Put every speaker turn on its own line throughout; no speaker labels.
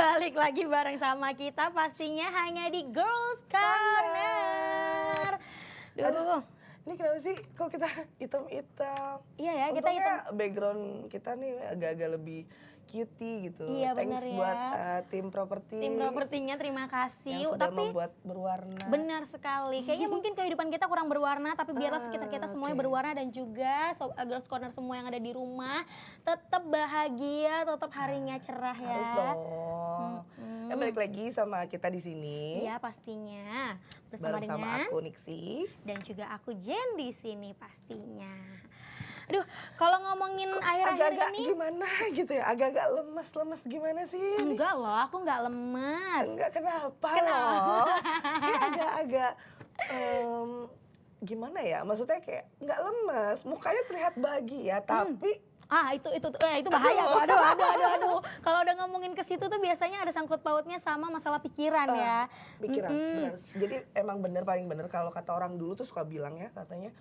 Balik lagi bareng sama kita pastinya hanya di Girls Corner.
Aduh, ini kenapa sih kok kita hitam-hitam?
Iya ya, kita
Untungnya
hitam.
background kita nih agak-agak lebih cutie gitu.
Iya,
Thanks
bener ya.
buat tim properti
Tim propertinya terima kasih.
yang sudah
Tapi
membuat berwarna.
benar sekali. Kayaknya mungkin kehidupan kita kurang berwarna, tapi biarlah sekitar kita semuanya
Oke.
berwarna dan juga Girls Corner semua yang ada di rumah tetap bahagia, tetap harinya cerah ya.
Harus dong. Balik lagi sama kita di sini.
Iya pastinya bersama
Bareng sama
dengan
aku Nixie.
dan juga aku Jen di sini pastinya. Aduh, kalau ngomongin akhir-akhir
Agak-agak
ini
gimana gitu ya, agak-agak lemes-lemes gimana sih?
enggak loh, aku nggak lemes.
Enggak, kenapa
Kenapa?
loh? Kayak agak-agak gimana ya? Maksudnya kayak nggak lemes, mukanya terlihat bahagia, tapi
Itu bahaya tuh. Aduh. Kalau udah ngomongin ke situ tuh biasanya ada sangkut pautnya sama masalah pikiran ya.
pikiran benar. Jadi emang paling bener kalau kata orang dulu tuh suka bilang ya katanya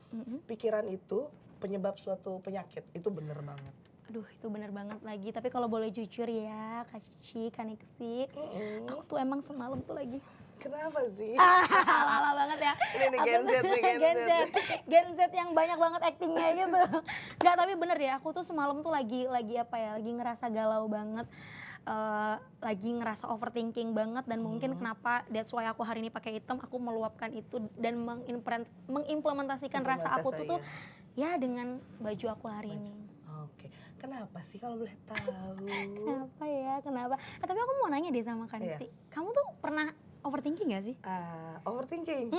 pikiran itu penyebab suatu penyakit, itu bener banget.
Aduh, itu bener banget lagi. Tapi kalau boleh jujur ya, Kak Cici, Kak Nixie, aku tuh emang semalam tuh lagi
Kenapa sih?
lala banget ya.
Ini nih Gen Z nih,
Gen Z yang banyak banget actingnya gitu. Enggak, tapi bener ya, aku tuh semalam tuh lagi apa ya, lagi ngerasa galau banget. Lagi ngerasa overthinking banget dan mungkin kenapa that's why aku hari ini pakai hitam, aku meluapkan itu dan mengimplementasikan rasa aku tuh ya dengan baju aku hari ini.
Oke, kenapa sih kalau boleh tahu?
Kenapa? Tapi aku mau nanya deh sama Kak Nixie, kamu tuh pernah overthinking gak sih?
Overthinking.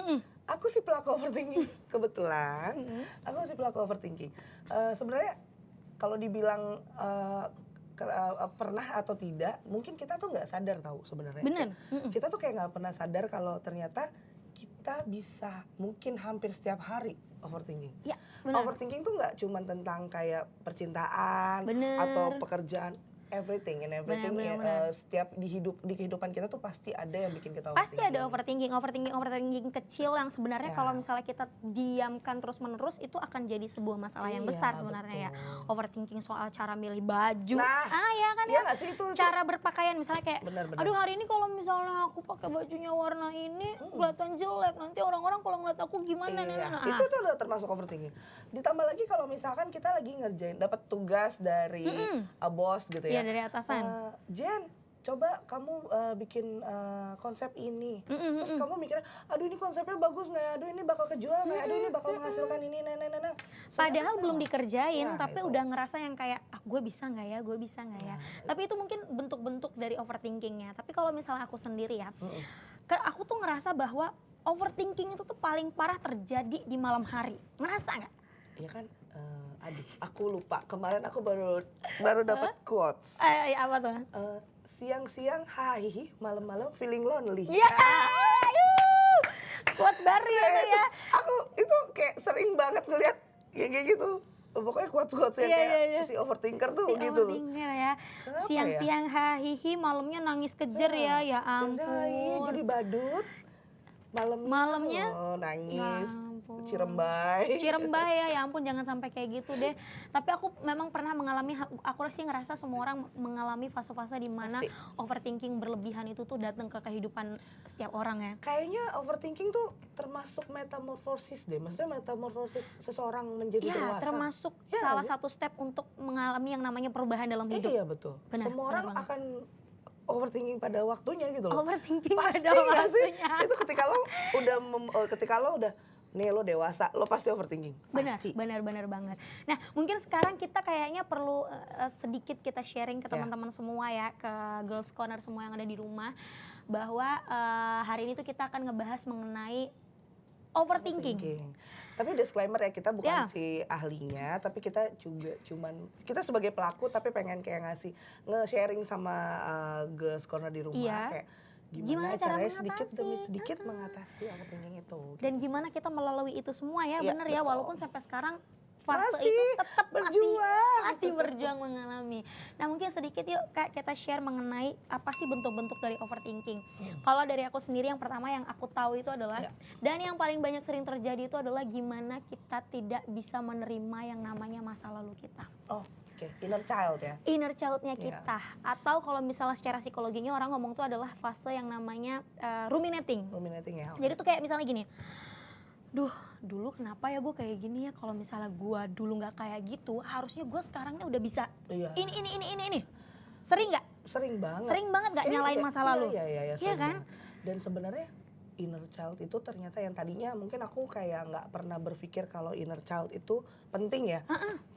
Aku sih pelaku overthinking. Kebetulan, aku sih pelaku overthinking. Sebenarnya kalau dibilang pernah atau tidak, mungkin kita tuh nggak sadar tahu sebenarnya.
Bener.
Kita tuh kayak nggak pernah sadar kalau ternyata kita bisa mungkin hampir setiap hari overthinking.
Ya, benar.
Overthinking tuh nggak cuma tentang kayak percintaan
Bener.
atau pekerjaan. Everything.
Benar.
Setiap di kehidupan kita tuh pasti ada yang bikin kita
Pasti ada overthinking kecil yang sebenarnya
Ya.
kalau misalnya kita diamkan terus-menerus itu akan jadi sebuah masalah yang
Iya,
besar sebenarnya ya.
betul.
Overthinking soal cara milih baju.
Nah,
Ya kan
iya
ya.
nggak sih itu?
Cara berpakaian misalnya kayak
Benar.
aduh hari ini kalau misalnya aku pakai bajunya warna ini kelihatan jelek, nanti orang-orang kalau ngeliat aku gimana.
Iya, itu tuh udah termasuk overthinking. Ditambah lagi kalau misalkan kita lagi ngerjain, dapat tugas dari bos gitu ya.
Iya, dari atasan.
Jen, coba kamu bikin konsep ini. Terus kamu mikirnya, aduh ini konsepnya bagus nggak ya? Aduh ini bakal kejual nggak ya? Aduh ini bakal menghasilkan ini, nah.
Padahal belum dikerjain,
Ya,
tapi
itu.
udah ngerasa yang kayak, gue bisa nggak ya? Tapi itu mungkin bentuk-bentuk dari overthinkingnya. Tapi kalau misalnya aku sendiri ya, aku tuh ngerasa bahwa overthinking itu tuh paling parah terjadi di malam hari. Ngerasa nggak?
Iya kan, aduh aku lupa. Kemarin aku baru dapat quotes.
Apa tuh?
Siang-siang hahihi, malam-malam feeling lonely.
Iya, quotes baru ya itu ya.
Aku itu kayak sering banget ngeliat kayak gitu. Pokoknya quotes-quotes yang kayak si overthinker tuh
Si
gitu loh.
overthinker ya.
Kenapa
Siang-siang hahihi, malamnya nangis kejer ya
Siang-siang
ampun.
jadi badut. Malamnya nangis, cirembai.
Ya ampun jangan sampai kayak gitu deh. Tapi aku memang pernah mengalami, aku sih ngerasa semua orang mengalami fase-fase di mana
Pasti.
overthinking berlebihan itu tuh datang ke kehidupan setiap orang ya.
Kayaknya overthinking tuh termasuk metamorfosis deh. Maksudnya metamorfosis seseorang menjadi
Ya,
dewasa.
termasuk
Ya,
salah
sih?
satu step untuk mengalami yang namanya perubahan dalam hidup.
Iya betul.
Benar,
Semua
benar
orang
banget.
akan overthinking pada waktunya gitu loh.
Overthinking
Pasti
pada
nggak sih?
waktunya.
Itu ketika lo udah nih lo dewasa, lo pasti overthinking. Pasti.
Benar banget. Nah, mungkin sekarang kita kayaknya perlu sedikit kita sharing ke teman-teman semua ya, ke Girls Corner semua yang ada di rumah, bahwa hari ini tuh kita akan ngebahas mengenai overthinking.
Tapi disclaimer ya, kita bukan
Ya.
si ahlinya, tapi kita juga kita sebagai pelaku tapi pengen kayak nge-sharing sama Girls Corner di rumah
Iya.
kayak
Gimana
gimana
cara
caranya sedikit
mengatasi?
demi sedikit mengatasi overthinking itu.
Dan
gitu
gimana kita melalui itu semua ya,
Iya,
bener ya,
betul.
walaupun sampai sekarang fase
Masih
itu tetap
berjuang.
masih berjuang mengalami. Nah mungkin sedikit yuk Kak kita share mengenai apa sih bentuk-bentuk dari overthinking. Kalau dari aku sendiri yang pertama yang aku tahu itu adalah, dan yang paling banyak sering terjadi itu adalah gimana kita tidak bisa menerima yang namanya masa lalu kita.
Oke. Oke, inner child ya.
Inner child-nya
Iya.
kita. Atau kalau misalnya secara psikologinya orang ngomong tuh adalah fase yang namanya ruminating.
Ruminating ya.
Jadi tuh kayak misalnya gini, duh dulu kenapa ya gue kayak gini ya, kalau misalnya gue dulu nggak kayak gitu harusnya gue sekarang nih udah bisa
Iya.
ini. Sering nggak?
Sering banget.
Sering banget nggak
Kayak-
nyalain masa lalu?
Iya,
Iya
sering
kan?
banget. Dan sebenarnya inner child itu ternyata yang tadinya mungkin aku kayak nggak pernah berpikir kalau inner child itu penting ya.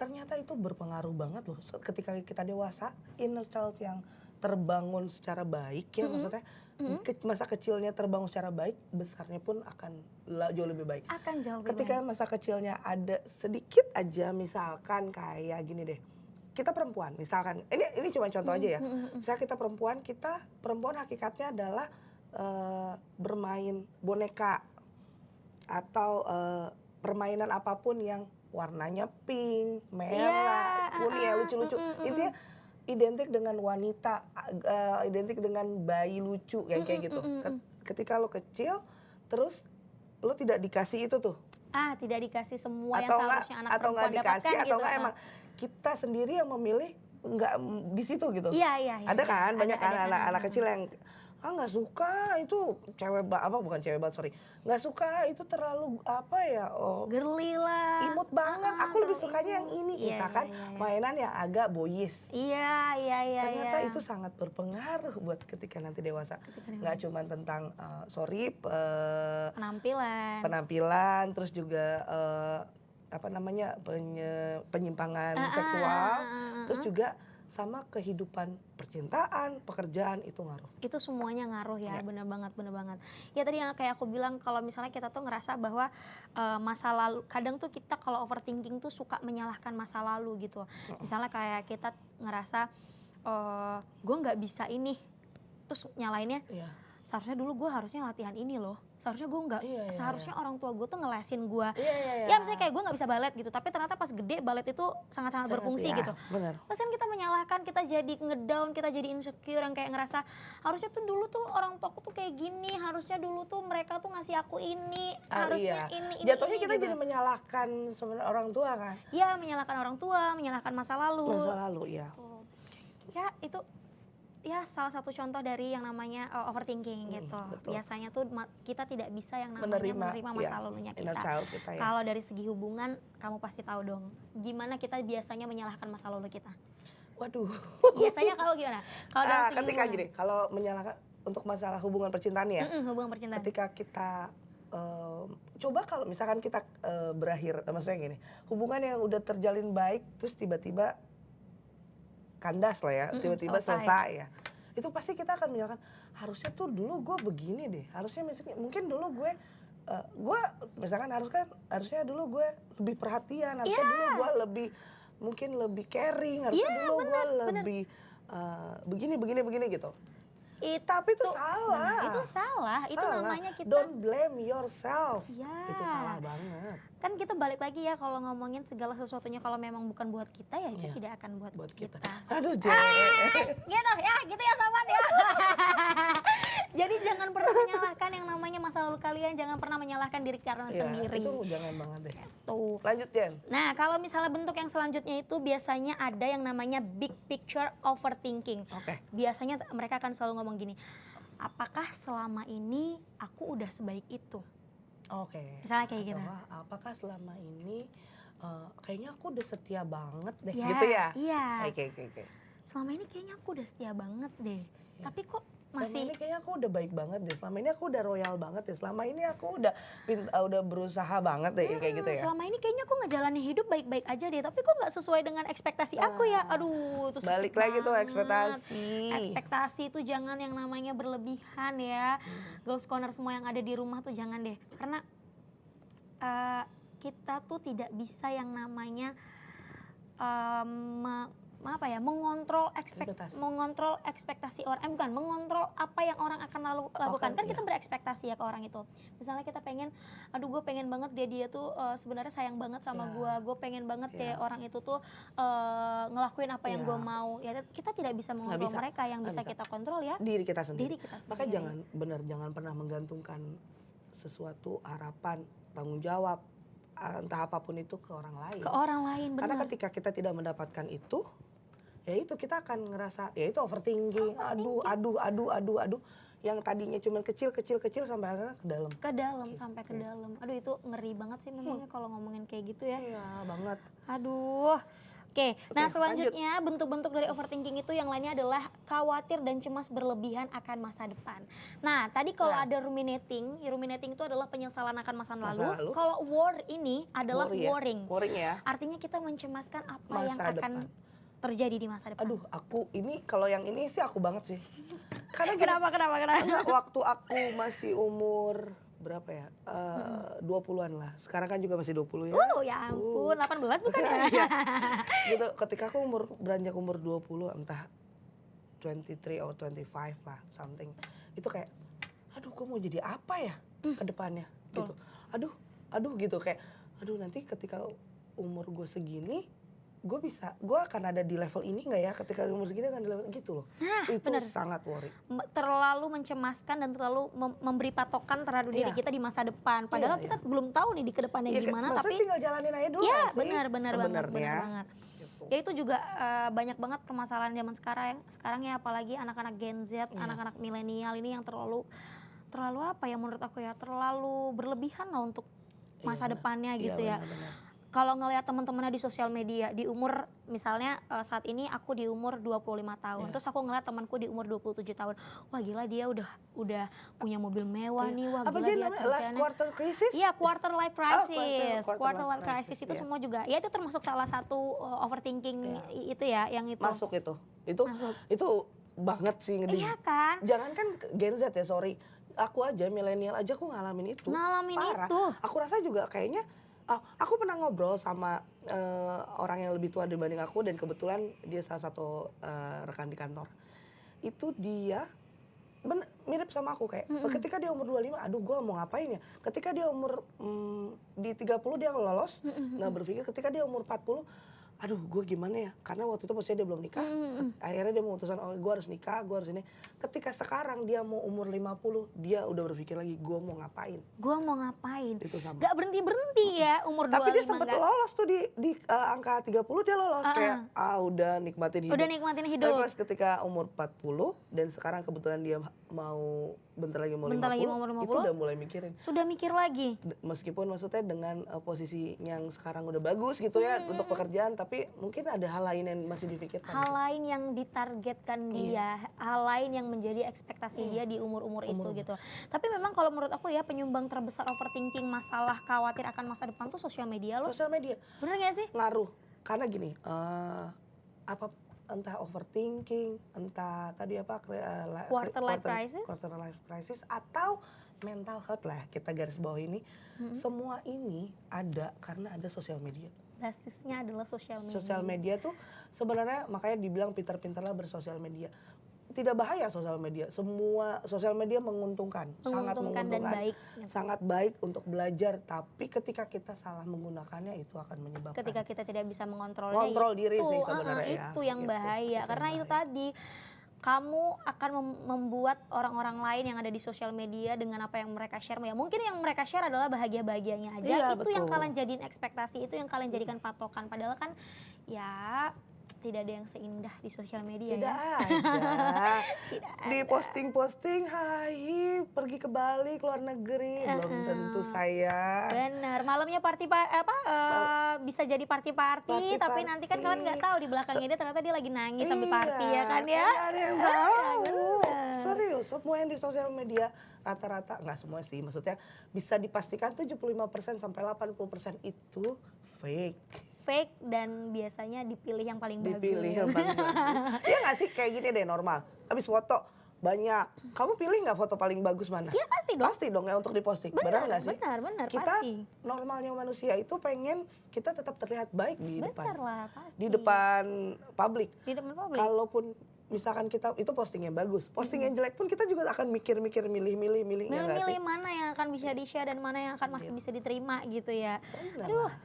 Ternyata itu berpengaruh banget loh. Ketika kita dewasa, inner child yang terbangun secara baik ya, maksudnya masa kecilnya terbangun secara baik, besarnya pun akan jauh lebih baik.
Akan jauh lebih
Ketika
baik.
masa kecilnya ada sedikit aja, misalkan kayak gini deh, kita perempuan misalkan, ini cuma contoh aja ya, misalnya kita perempuan hakikatnya adalah bermain boneka atau permainan apapun yang warnanya pink, merah, kuning, ya lucu-lucu, intinya identik dengan wanita, identik dengan bayi lucu kayak gitu. Ketika lo kecil, terus lo tidak dikasih itu tuh,
Tidak dikasih semua yang
atau nggak
seharusnya anak
atau nggak
perempuan
dikasih,
dapatkan
atau
gitu.
nggak emang kita sendiri yang memilih nggak di situ gitu.
Iya.
Ada kan banyak kan
ada.
anak-anak kecil yang nggak suka itu bukan cewek banget, sorry, nggak suka itu terlalu apa ya,
Girly lah.
imut banget, aku lebih
terlalu
sukanya yang
imut.
ini,
Iya,
misalkan
iya.
mainan yang agak boys.
Iya.
Ternyata itu sangat berpengaruh buat ketika nanti dewasa. Nggak cuma tentang penampilan, terus juga penyimpangan seksual, terus juga sama kehidupan percintaan, pekerjaan itu ngaruh.
Itu semuanya ngaruh ya,
Ya.
bener banget. Ya tadi yang kayak aku bilang, kalau misalnya kita tuh ngerasa bahwa masa lalu, kadang tuh kita kalau overthinking tuh suka menyalahkan masa lalu gitu. Misalnya kayak kita ngerasa gue nggak bisa ini, terus nyalainnya
Iya.
seharusnya dulu gue harusnya latihan ini loh, seharusnya gue nggak,
Iya.
seharusnya orang tua gue tuh ngelesin gue.
Iya.
Ya misalnya kayak gue nggak bisa balet gitu, tapi ternyata pas gede balet itu sangat-sangat berfungsi
ya,
gitu.
Benar.
Terus kan kita menyalahkan, kita jadi ngedown, kita jadi insecure, yang kayak ngerasa harusnya tuh dulu tuh orang tuaku tuh kayak gini, harusnya dulu tuh mereka tuh ngasih aku ini, harusnya ini
Jatuhnya
ini,
kita
gitu.
jadi menyalahkan sebenarnya orang tua kan.
Ya menyalahkan orang tua, menyalahkan masa lalu.
Masa lalu ya.
Tuh. Ya itu ya salah satu contoh dari yang namanya overthinking gitu.
betul.
Biasanya tuh kita tidak bisa yang namanya menerima masa lalunya
inner
kita.
child kita ya.
Kalau dari segi hubungan, kamu pasti tahu dong gimana kita biasanya menyalahkan masa lalu kita.
Waduh.
Biasanya kamu gimana? Kalau dari segi
Ketika
hubungan.
gini, kalau menyalahkan untuk masalah hubungan percintaan ya,
Hubungan percintaan.
ketika kita coba kalau misalkan kita berakhir, maksudnya gini, hubungan yang udah terjalin baik, terus tiba-tiba kandas lah ya, tiba-tiba selesai ya. Itu pasti kita akan menyalahkan, harusnya tuh dulu gue begini deh, harusnya misalnya mungkin dulu gue misalkan harusnya dulu gue lebih perhatian, harusnya dulu gue mungkin lebih caring, harusnya dulu gue lebih begini gitu. Tapi itu salah.
Itu salah. Itu namanya kita.
Don't blame yourself.
Ya.
Itu salah banget.
Kan kita balik lagi ya, kalau ngomongin segala sesuatunya kalau memang bukan buat kita ya itu tidak akan buat kita.
Aduh, Jen.
Gitu ya sobat ya. Jadi jangan pernah menyalahkan yang namanya masa lalu kalian, jangan pernah menyalahkan diri kalian sendiri.
Itu jangan banget deh.
Tuh.
Lanjut, Jen.
Nah, kalau misalnya bentuk yang selanjutnya itu biasanya ada yang namanya big picture overthinking.
Oke.
Biasanya mereka akan selalu ngomong gini, apakah selama ini aku udah sebaik itu?
Oke.
Misalnya kayak gitu.
Apakah selama ini kayaknya aku udah setia banget deh,
Ya,
gitu ya?
iya.
Oke.
Selama ini kayaknya aku udah setia banget deh.
Ya.
Tapi kok
Selama
masih
ini kayaknya aku udah baik banget deh. Selama ini aku udah royal banget deh. Selama ini aku udah berusaha banget deh, kayak gitu ya.
selama ini kayaknya aku ngejalanin hidup baik-baik aja deh. Tapi kok nggak sesuai dengan ekspektasi aku ya? Aduh, itu sakit
Balik lagi tuh
banget.
ekspektasi.
Ekspektasi itu jangan yang namanya berlebihan ya. Girls Corner semua yang ada di rumah tuh jangan deh. Karena kita tuh tidak bisa yang namanya mengontrol ekspektasi orang, mengontrol apa yang orang akan lakukan. Kan kita berekspektasi ya ke orang itu. Misalnya kita pengen, aduh gue pengen banget dia tuh sebenarnya sayang banget sama gue pengen banget deh orang itu tuh ngelakuin apa yang gue mau. Ya kita tidak bisa mengontrol mereka, yang bisa kita kontrol ya
diri kita sendiri. Makanya jangan pernah menggantungkan sesuatu, harapan, tanggung jawab entah apapun itu ke orang lain.
Ke orang lain,
Karena
benar.
ketika kita tidak mendapatkan itu, ya itu kita akan ngerasa, ya itu overthinking, aduh. Yang tadinya cuma kecil sampai akhirnya ke dalam.
Ke dalam,
Gitu.
sampai ke dalam. Aduh itu ngeri banget sih memangnya kalau ngomongin kayak gitu ya.
Iya banget.
Aduh. Oke, nah
Oke,
selanjutnya bentuk-bentuk dari overthinking itu yang lainnya adalah khawatir dan cemas berlebihan akan masa depan. Nah, tadi kalau
Nah.
ada ruminating itu adalah penyesalan akan masa
Masa
lalu.
lalu.
Kalau worry ini adalah
Worry ya.
worrying.
Worrying ya.
Artinya kita mencemaskan apa
Masa
yang akan
depan.
terjadi di masa depan.
Aduh, aku ini kalau yang ini sih aku banget sih. Karena gini,
Kenapa?
karena waktu aku masih umur berapa ya? 20-an lah. Sekarang kan juga masih 20 ya.
Ya ampun, 18 bukan ya?
Iya. Gitu, ketika aku beranjak umur 20, entah 23 or 25 lah, something. Itu kayak, aduh gue mau jadi apa ya ke depannya gitu. Aduh gitu kayak, aduh nanti ketika umur gue segini, gue akan ada di level ini nggak ya, ketika umur segini akan di level gitu loh. Itu
bener.
sangat worry.
Terlalu mencemaskan dan terlalu memberi patokan terhadap diri
Iya.
kita di masa depan. Padahal
Iya,
kita belum tahu nih di kedepannya
Iya,
gimana,
maksudnya
tapi
tinggal jalanin aja dulu
ya
nggak sih
benar
sebenarnya.
banget.
Gitu.
Ya itu juga banyak banget permasalahan zaman sekarang ya, apalagi anak-anak Gen Z,
Iya.
anak-anak milenial ini yang terlalu apa ya menurut aku ya, terlalu berlebihan lah untuk masa
Iya,
depannya gitu ya.
benar.
Kalau ngelihat teman-temannya di sosial media di umur misalnya saat ini aku di umur 25 tahun.
Iya.
Terus aku ngeliat temanku di umur 27 tahun. Wah gila dia udah punya mobil mewah nih. Wah
Apa
gila
aja
dia
namanya, life
kerjaannya.
quarter crisis?
Iya, quarter life crisis.
quarter
Quarter
life
life crisis
crisis,
itu
yes.
semua juga. Ya itu termasuk salah satu overthinking itu ya, yang itu.
Masuk itu.
Masuk.
Itu banget sih
Iya kan?
Jangankan Gen Z ya, sorry. Aku aja milenial aja aku ngalamin itu.
Ngalamin
Parah.
itu.
Aku rasa juga kayaknya aku pernah ngobrol sama orang yang lebih tua dibanding aku, dan kebetulan dia salah satu rekan di kantor. Itu dia mirip sama aku kayak ketika dia umur 25, aduh gue mau ngapain ya. Ketika dia umur di 30 dia lolos, nggak berpikir. Ketika dia umur 40, aduh gue gimana ya, karena waktu itu posisinya dia belum nikah. Akhirnya dia memutuskan, oh gue harus nikah, gue harus ini. Ketika sekarang dia mau umur 50, dia udah berpikir lagi, gue mau ngapain.
Gue mau ngapain?
Itu sama.
Gak berhenti ya umur 25.
Tapi dia sempat lolos tuh di angka 30 dia lolos. Kayak udah nikmatin hidup.
Udah nikmatin
Tapi
hidup.
pas ketika umur 40 dan sekarang kebetulan dia mau bentar lagi mau 50, itu udah mulai mikirin.
Sudah mikir lagi.
Meskipun maksudnya dengan posisi yang sekarang udah bagus gitu ya untuk pekerjaan, tapi mungkin ada hal lain yang masih difikirkan.
Hal lain yang ditargetkan dia, hal lain yang menjadi ekspektasi dia di umur-umur itu gitu. Tapi memang kalau menurut aku ya, penyumbang terbesar overthinking, masalah khawatir akan masa depan tuh sosial media loh.
Sosial media
Bener gak sih?
ngaruh. Karena gini, entah overthinking, entah tadi apa
Quarter life
crisis atau mental health lah, kita garis bawah ini. Semua ini ada karena ada sosial media.
Basisnya adalah sosial media.
Sosial media tuh sebenarnya makanya dibilang pintar-pintarlah bersosial media. Tidak bahaya sosial media, semua sosial media menguntungkan, sangat
Menguntungkan dan
menguntungkan,
baik.
sangat baik untuk belajar. Tapi ketika kita salah menggunakannya, itu akan menyebabkan
Ketika kita tidak bisa mengontrolnya,
kontrol diri
itu,
sih sebenarnya ya.
itu yang
Gitu,
bahaya.
itu
Karena
yang
itu
bahaya.
tadi, kamu akan membuat orang-orang lain yang ada di sosial media dengan apa yang mereka share. Ya mungkin yang mereka share adalah bahagia-bahagianya aja.
Iya,
Itu yang
betul.
kalian jadiin ekspektasi, itu yang kalian jadikan patokan. Padahal kan ya tidak ada yang seindah di sosial media
Tidak
ya.
ada.
Tidak
Di posting-posting, hai pergi ke Bali, keluar negeri, belum tentu saya.
Bener, malamnya bisa jadi party-party, tapi nanti kan kalian nggak tahu di belakangnya dia ternyata dia lagi nangis sambil party ya kan ya.
Nggak ada yang tahu.
bener.
Serius, semua yang di sosial media rata-rata, nggak semua sih, maksudnya bisa dipastikan 75% sampai 80% itu fake.
Fake dan biasanya dipilih yang paling
Dipilih
bagus.
yang paling bagus. Iya nggak sih, kayak gini deh normal. Habis foto banyak, kamu pilih nggak foto paling bagus mana?
Iya pasti dong.
Pasti dong ya untuk diposting. Benar nggak sih?
Benar,
Kita
pasti.
normalnya manusia itu pengen kita tetap terlihat baik di depan.
Benar lah, pasti.
Di depan publik.
Di depan publik.
Kalaupun misalkan kita itu posting yang bagus, posting yang jelek pun kita juga akan mikir-mikir, milih-milih ya nggak sih?
Milih mana yang akan bisa di-share dan mana yang akan masih bisa diterima gitu ya.
Benar
Aduh,
lah.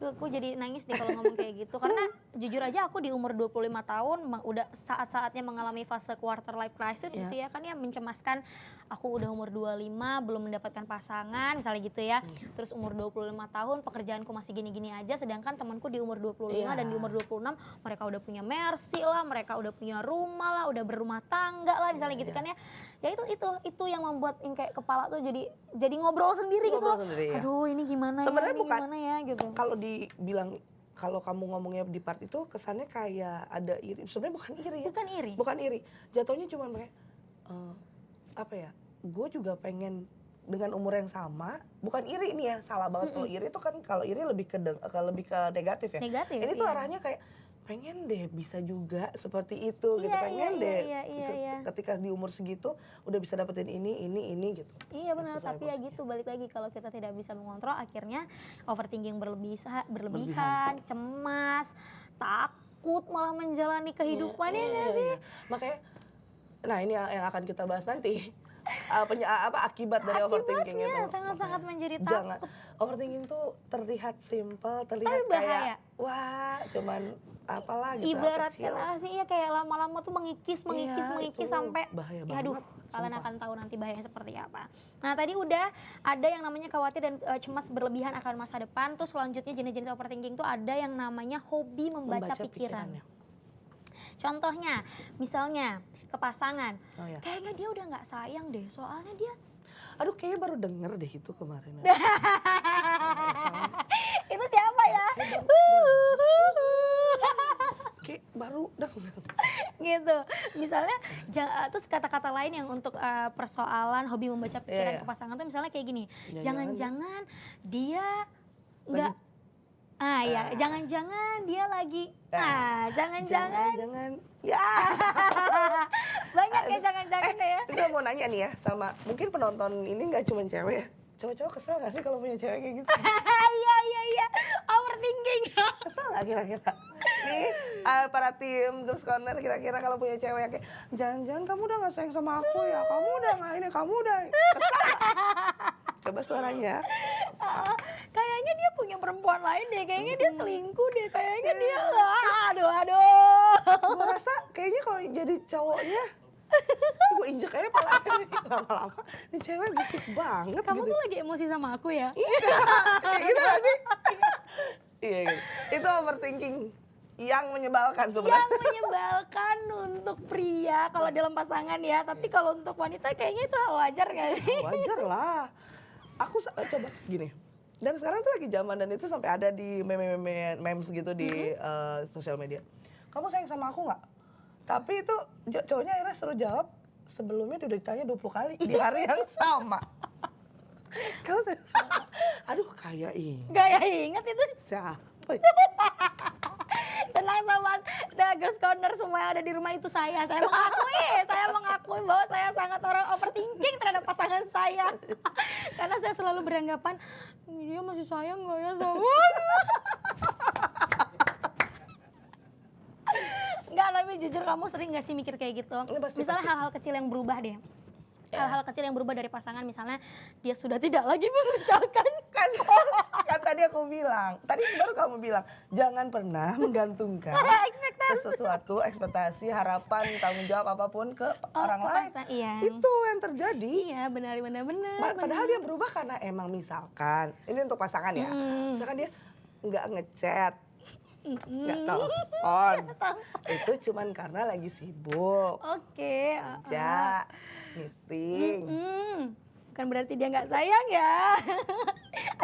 Duh, aku jadi nangis deh kalau ngomong kayak gitu. Karena jujur aja aku di umur 25 tahun udah saat-saatnya mengalami fase quarter life crisis gitu ya kan ya, mencemaskan. Aku udah umur 25 belum mendapatkan pasangan misalnya gitu ya. Terus umur 25 tahun pekerjaanku masih gini-gini aja, sedangkan temanku di umur 25 dan di umur 26 mereka udah punya Mercy lah, mereka udah punya rumah lah, udah berumah tangga lah misalnya gitu kan ya. Ya itu yang membuat kayak kepala tuh jadi ngobrol sendiri gitu loh. Aduh, ini gimana
Sebenarnya
ya, ini
bukan,
gimana ya gitu.
kalau dibilang, kalau kamu ngomongnya di part itu kesannya kayak ada iri. Sebenarnya bukan iri ya.
Bukan iri.
Bukan iri. Jatuhnya cuma kayak apa ya? Gue juga pengen dengan umur yang sama. Bukan iri nih ya, salah banget kalau iri itu kan, kalau iri lebih ke negatif ya.
Negatif.
Ini tuh arahnya kayak pengen deh bisa juga seperti itu gitu, pengen deh ketika di umur segitu udah bisa dapetin ini gitu.
Iya benar, tapi ya gitu, balik lagi kalau kita tidak bisa mengontrol akhirnya overthinking berlebihan, cemas, takut malah menjalani kehidupannya nggak sih?
Makanya, nah ini yang akan kita bahas nanti. Akibat dari overthinking itu
sangat-sangat menjadi takut.
Jangan, overthinking tuh terlihat simple, terlihat
tapi bahaya.
Kayak wah cuman apalah gitu,
ibarat
kecil.
kata sih ya kayak lama-lama tuh mengikis sampai
bahaya
aduh
banget,
kalian
sumpah.
akan tahu nanti bahayanya seperti apa. Nah tadi udah ada yang namanya khawatir dan cemas berlebihan akan masa depan. Terus selanjutnya jenis-jenis overthinking tuh ada yang namanya hobi membaca pikiran. Contohnya misalnya ke pasangan, kayaknya dia udah nggak sayang deh, soalnya dia
Aduh, kayaknya baru denger deh itu kemarin.
Itu siapa ya?
Kayak baru denger.
Gitu. Misalnya terus kata-kata lain yang untuk persoalan hobi membaca pikiran ke pasangan tuh misalnya kayak gini. Jangan-jangan dia enggak jangan-jangan dia lagi jangan-jangan
ya.
Banyak ya jangan-jangan ya.
Kita mau nanya nih ya sama mungkin penonton ini nggak cuma cewek ya. Cowok-cowok kesel gak sih kalau punya cewek kayak gitu?
Iya. Overthinking.
Kesel gak kira-kira? Nih para tim Girls Corner kira-kira kalau punya cewek yang kayak jangan-jangan kamu udah gak sayang sama aku ya? Kamu udah gak ini, kamu udah kesel gak? Coba suaranya.
Kayaknya dia punya perempuan lain deh, kayaknya dia selingkuh deh, kayaknya dia aduh.
Gue rasa kayaknya kalau jadi cowoknya gue injek aja palanya lama-lama. Ini cewek bisik banget.
Kamu
gitu.
tuh lagi emosi sama aku ya?
Kayak gitu gak sih? Iya gitu. Itu overthinking yang menyebalkan sebenarnya.
Yang menyebalkan untuk pria kalau dalam pasangan ya, tapi kalau untuk wanita kayaknya itu hal wajar gak sih?
Wajar lah. Aku coba gini. Dan sekarang tuh lagi zaman dan itu sampai ada di memes gitu di sosial media. Kamu sayang sama aku nggak? Tapi itu cowoknya akhirnya suruh jawab sebelumnya udah ditanya 20 kali di hari yang sama. Kamu aduh kayak ini.
Gak inget itu.
Siapa?
Tenang sobat, Girls Corner semua yang ada di rumah itu saya mengakui bahwa saya sangat orang overthinking terhadap pasangan saya. Karena saya selalu beranggapan, dia masih sayang gak ya sama Enggak, tapi jujur kamu sering gak sih mikir kayak gitu? Misalnya hal-hal kecil yang berubah deh. Hal-hal kecil yang berubah dari pasangan, misalnya dia sudah tidak lagi mengucapkan
kan tadi aku bilang, tadi baru kamu bilang jangan pernah menggantungkan sesuatu ekspektasi harapan tanggung jawab apapun ke orang lain. Itu yang terjadi.
Iya benar.
Padahal dia berubah karena emang misalkan ini untuk pasangan ya, misalkan dia nggak ngechat, nggak telepon, itu cuman karena lagi sibuk.
Oke.
Kerja, meeting.
Bukan berarti dia nggak sayang ya.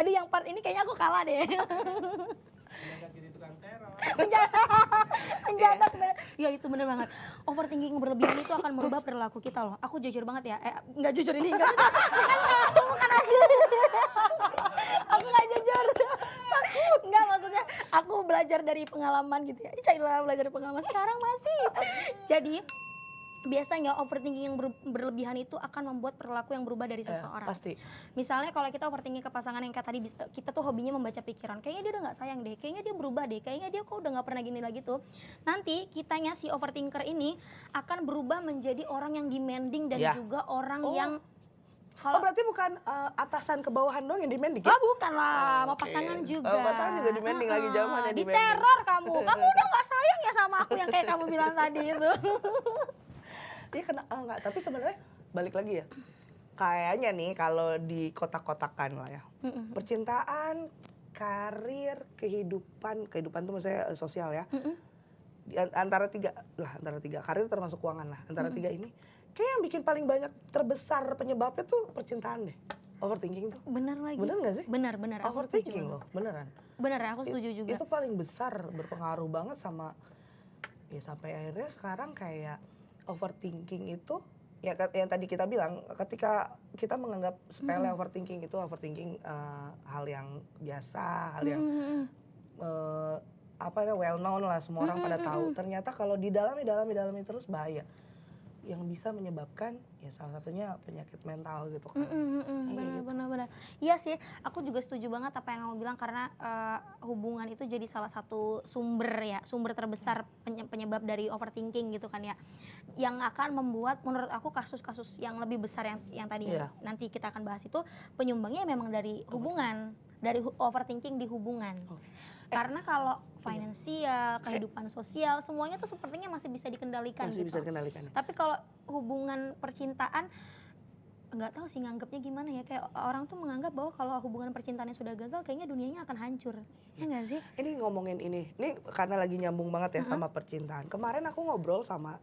Aduh, yang part ini kayaknya aku kalah deh. Menjabat. Ya itu bener banget. Overthinking berlebihan itu akan merubah perilaku kita loh. Aku jujur banget ya. Nggak jujur ini. Bukan aku. Aku nggak jujur. Takut. Nggak, maksudnya aku belajar dari pengalaman gitu ya. Cailah belajar dari pengalaman. Sekarang masih. Jadi biasanya overthinking yang berlebihan itu akan membuat perilaku yang berubah dari seseorang.
Pasti.
Misalnya kalau kita overthinking ke pasangan yang kayak tadi, kita tuh hobinya membaca pikiran. Kayaknya dia udah gak sayang deh, kayaknya dia berubah deh, kayaknya dia kok udah gak pernah gini lagi tuh. Nanti kitanya si overthinker ini akan berubah menjadi orang yang demanding dan juga orang yang
Oh berarti bukan atasan ke bawahan doang yang demanding ya?
Oh bukan lah, mau
Oke.
pasangan juga.
Oh, pasangan juga demanding lagi, zamannya demanding.
Diteror kamu udah gak sayang ya sama aku yang kayak kamu bilang tadi itu.
Iya enggak, tapi sebenarnya balik lagi ya. Kayaknya nih kalau di kotak-kotakan lah ya. Percintaan, karir, kehidupan tuh maksudnya sosial ya. Antara tiga karir termasuk keuangan lah. Antara tiga ini kayak yang bikin paling banyak terbesar penyebabnya tuh percintaan deh. Overthinking tuh.
Bener lagi.
Bener gak sih?
Bener. Aku setuju
Overthinking
banget.
loh, beneran.
Bener aku setuju juga.
Itu paling besar berpengaruh banget sama ya sampai akhirnya sekarang kayak overthinking itu ya yang tadi kita bilang ketika kita menganggap sepele overthinking itu hal yang biasa, hal yang well known lah, semua orang pada tahu. Ternyata kalau didalami terus bahaya. Yang bisa menyebabkan ya salah satunya penyakit mental gitu kan.
Benar. Iya sih, aku juga setuju banget apa yang kamu bilang karena hubungan itu jadi salah satu sumber terbesar penyebab dari overthinking gitu kan ya. Yang akan membuat menurut aku kasus-kasus yang lebih besar yang tadi nanti kita akan bahas itu penyumbangnya memang dari hubungan, dari overthinking di hubungan. Karena kalau finansial, kehidupan sosial, semuanya tuh sepertinya masih bisa dikendalikan
Masih
gitu.
bisa dikendalikan.
Tapi kalau hubungan percintaan, nggak tahu sih nganggapnya gimana ya. Kayak orang tuh menganggap bahwa kalau hubungan percintaannya sudah gagal, kayaknya dunianya akan hancur. Ya nggak sih?
Ini ngomongin ini karena lagi nyambung banget ya sama percintaan. Kemarin aku ngobrol sama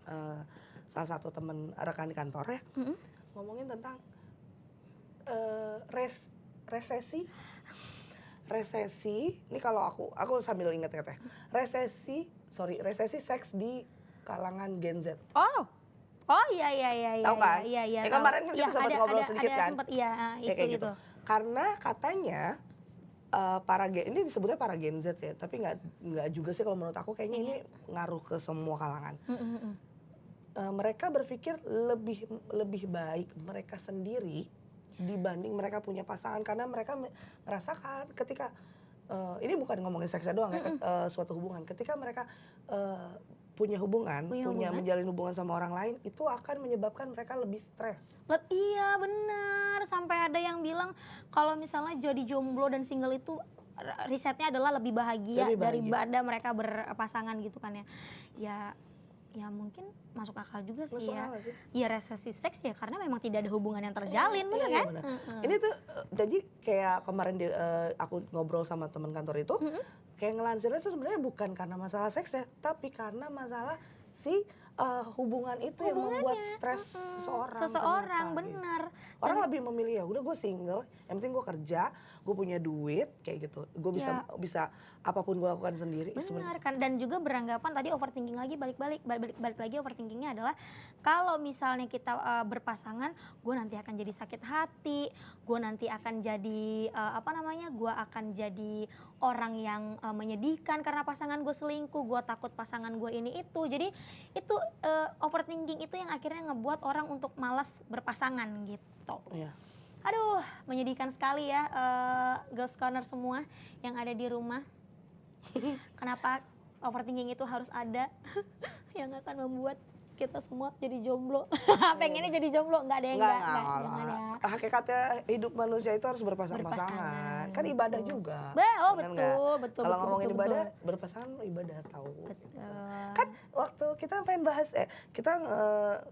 salah satu temen rekan di kantor ya, ngomongin tentang resesi, ini kalau aku sambil inget-inget ya. Resesi seks di kalangan Gen Z.
Oh iya.
Tahu kan?
Iya.
Kemarin kan kita sempat ngobrol sedikit kan?
Sempat isu
kayak
gitu.
Karena katanya ini disebutnya para Gen Z ya, tapi nggak juga sih kalau menurut aku kayaknya ini ngaruh ke semua kalangan. Mereka berpikir lebih baik mereka sendiri dibanding mereka punya pasangan karena mereka merasakan ketika ini bukan ngomongin seksnya doang ya, suatu hubungan ketika mereka punya hubungan, menjalin hubungan sama orang lain itu akan menyebabkan mereka lebih stres.
Iya benar, sampai ada yang bilang kalau misalnya jadi jomblo dan single itu risetnya adalah lebih bahagia daripada mereka berpasangan gitu kan ya. Ya mungkin masuk akal juga sih ya. Iya resesi seks ya karena memang tidak ada hubungan yang terjalin, bener kan?
Bener. Ini tuh jadi kayak kemarin aku ngobrol sama teman kantor itu, kayak ngelansirnya itu sebenarnya bukan karena masalah seks ya, tapi karena masalah si hubungan itu yang membuat stres seseorang.
Benar.
Orang lebih memilih ya udah gue single, yang penting gue kerja, gue punya duit kayak gitu, gue bisa apapun gue lakukan sendiri.
Benar kan, dan juga beranggapan tadi overthinking lagi balik lagi overthinkingnya adalah kalau misalnya kita berpasangan, gue nanti akan jadi sakit hati, gue nanti akan jadi gue akan jadi orang yang menyedihkan karena pasangan gue selingkuh, gue takut pasangan gue ini itu. Jadi itu overthinking itu yang akhirnya ngebuat orang untuk malas berpasangan gitu.
Iya.
Aduh, menyedihkan sekali ya Girls Corner semua yang ada di rumah. Kenapa overthinking itu harus ada yang akan membuat kita semua jadi jomblo. Pengennya jadi jomblo, enggak ada yang enggak. Jangan ya.
Hakikatnya hidup manusia itu harus berpasangan. Kan ibadah juga.
Betul.
Kalau ngomongin ibadah, berpasangan ibadah tahu. Kan waktu kita pengen bahas kita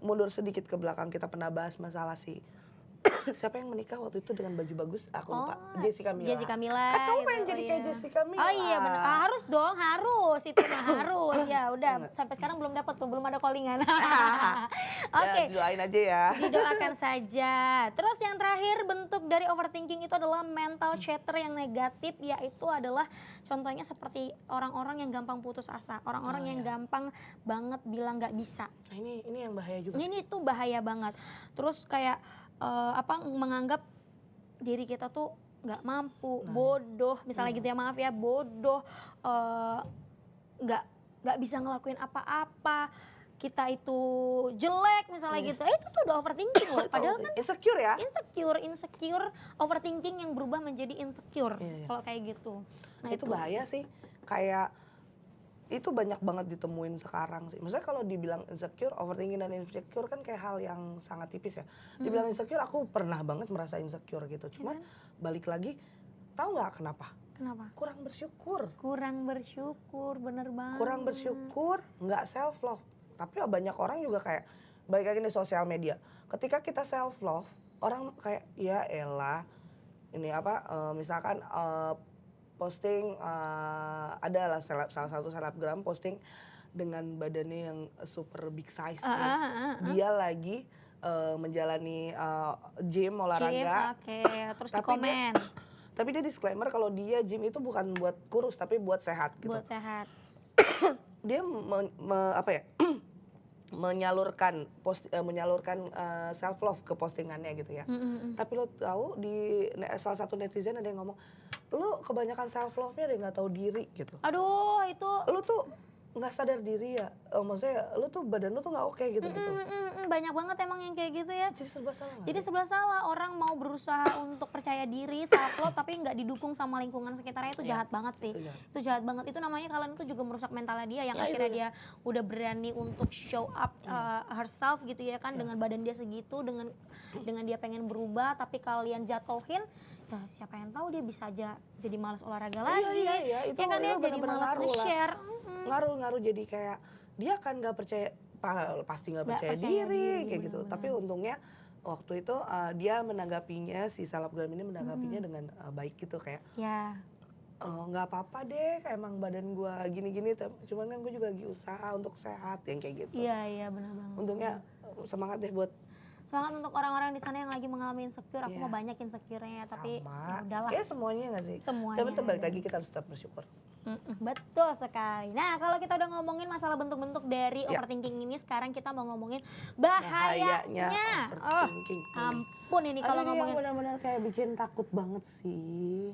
mundur sedikit ke belakang, kita pernah bahas masalah siapa yang menikah waktu itu dengan baju bagus? Aku lupa. Jessica Mila. Kan kamu pengen jadi kayak Jessica Mila.
Oh iya benar. Harus dong, harus. Itu mah harus. Ya udah, sampai sekarang belum dapat tuh, belum ada callingan. Oke.
Doain aja ya.
Didoakan saja. Terus yang terakhir bentuk dari overthinking itu adalah mental chatter yang negatif, yaitu adalah contohnya seperti orang-orang yang gampang putus asa, orang-orang yang gampang banget bilang nggak bisa.
Nah, ini yang bahaya juga.
Ini tuh bahaya banget. Terus kayak menganggap diri kita tuh nggak mampu, bodoh, misalnya gitu ya, maaf ya, bodoh, nggak bisa ngelakuin apa-apa, kita itu jelek misalnya gitu, itu tuh udah overthinking loh. Padahal kan
insecure ya,
insecure, overthinking yang berubah menjadi insecure kalau kayak gitu.
Nah itu bahaya sih, kayak itu banyak banget ditemuin sekarang sih. Maksudnya kalau dibilang insecure, overthinking dan insecure kan kayak hal yang sangat tipis ya. Dibilang insecure, aku pernah banget merasa insecure gitu. Cuman balik lagi, tahu nggak kenapa?
Kenapa?
Kurang bersyukur.
Kurang bersyukur, bener banget.
Kurang bersyukur, nggak self love. Tapi banyak orang juga kayak balik lagi di sosial media. Ketika kita self love, orang kayak ya elah, ini apa? Misalkan posting adalah salah satu selebgram posting dengan badannya yang super big size nih. Dia lagi menjalani gym olahraga.
Oke, terus di
Tapi
komen
Tapi dia disclaimer kalau dia gym itu bukan buat kurus tapi buat sehat gitu.
buat sehat.
Dia apa ya? menyalurkan self love ke postingannya gitu ya. Tapi lo tahu di salah satu netizen ada yang ngomong, "Lu kebanyakan self love-nya deh nggak tahu diri" gitu.
Aduh, itu
Lu tuh nggak sadar diri ya. Maksudnya lu tuh badan lu tuh nggak oke gitu.
banyak banget emang yang kayak gitu ya.
Jadi serba salah nggak
Jadi
sih?
serba salah, orang mau berusaha untuk percaya diri, self love tapi nggak didukung sama lingkungan sekitarnya, itu jahat banget sih.
Itu jahat.
Itu jahat banget. Itu namanya kalian itu juga merusak mentalnya dia yang
Ya,
akhirnya
itu.
dia udah berani untuk show up herself gitu ya kan, dengan badan dia segitu, dengan dia pengen berubah tapi kalian jatuhin, ya siapa yang tahu dia bisa aja jadi malas olahraga lagi.
Iya, itu
Ya kan dia jadi
bener-bener
malas
ngaruh lah.
nge-share.
Ngaruh jadi kayak dia kan nggak percaya, pasti nggak
Nggak
percaya
percaya
diri
diri,
kayak gitu.
benar-benar.
Tapi untungnya waktu itu dia menanggapinya, si selebgram ini menanggapinya dengan baik gitu, kayak
Ya.
nggak apa-apa deh, kayak emang badan gua gini-gini, cuman kan gue juga lagi usaha untuk sehat yang kayak gitu.
Iya benar banget.
Untungnya semangat deh buat
Semangat untuk orang-orang di sana yang lagi mengalami insecure. Aku
Iya.
mah banyak insecure-nya tapi
sama.
ya udahlah.
Kayak semuanya nggak sih?
Semuanya
Tapi balik
ada.
lagi kita harus tetap bersyukur.
Betul sekali. Nah, kalau kita udah ngomongin masalah bentuk-bentuk dari
Ya.
overthinking ini, sekarang kita mau ngomongin
Bahayanya
bahayanya.
overthinking.
Ampun ini kalau
Yang
ngomongin
benar-benar kayak bikin takut banget sih.